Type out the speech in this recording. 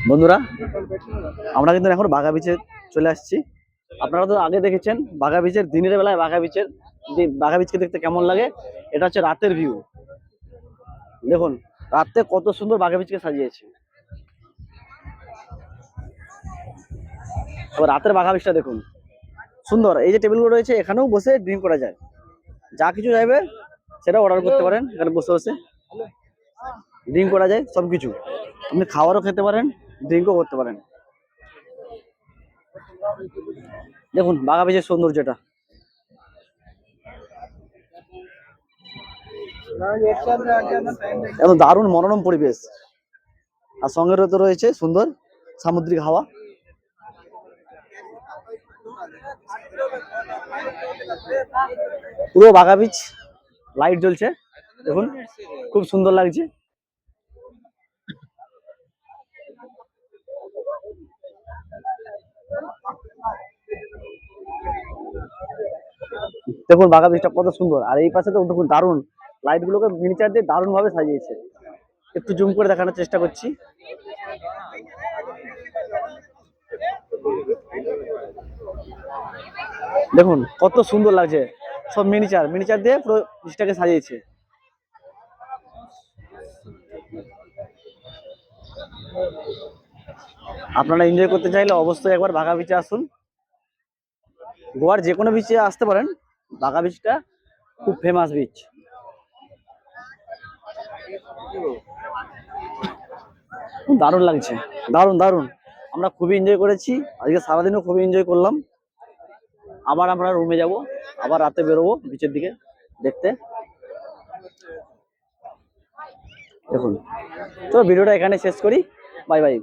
বন্ধুরা, আমরা কিন্তু এখন বাঘা বিচে চলে আসছি। আপনারা তো আগে দেখেছেন বাঘা বিচের দিনের বেলায় বাঘা বিচকে দেখতে কেমন লাগে। এটা হচ্ছে রাতের ভিউ। দেখুন রাতে কত সুন্দর বাঘা বিচকে সাজিয়েছে। এবার রাতের বাঘা বিচটা দেখুন, সুন্দর। এই যে টেবিলগুলো রয়েছে, এখানেও বসে ড্রিঙ্ক করা যায়। যা কিছু চাইবে সেটা অর্ডার করতে পারেন। এখানে বসে বসে ড্রিঙ্ক করা যায় সবকিছু। আপনি খাবারও খেতে পারেন, ড্রিঙ্কও করতে পারেন। দেখুন বাঘা বিচের সৌন্দর্যটা। এত দারুণ মনোরম পরিবেশ, আর সঙ্গে তো রয়েছে সুন্দর সামুদ্রিক হাওয়া। পুরো বাঘা বিচ লাইট জ্বলছে, দেখুন খুব সুন্দর লাগছে। দেখুন বাঘা বিচটা কত সুন্দর, আর এই পাশে তো দেখুন দারুণ লাইট গুলোকে মিনিচার দিয়ে দারুণ ভাবে সাজিয়েছে। একটু জুম করে দেখানোর চেষ্টা করছি। দেখুন কত সুন্দর লাগছে, সব মিনিচার মিনিচার দিয়ে পুরো বিচটাকে সাজিয়েছে। আপনারা এনজয় করতে চাইলে অবশ্যই একবার বাঘা বিচে আসুন। গোয়ার যে কোনো বিচে আসতে পারেন, বাঘা বিচটা খুব ফেমাস বিচ। দারুণ লাগছে, দারুণ দারুণ। আমরা খুবই এনজয় করেছি আজকে, সারাদিনও খুবই এনজয় করলাম। আবার আমরা রুমে যাব, আবার রাতে বেরোবো বিচের দিকে দেখতে। দেখুন, তো ভিডিওটা এখানে শেষ করি। Bye bye.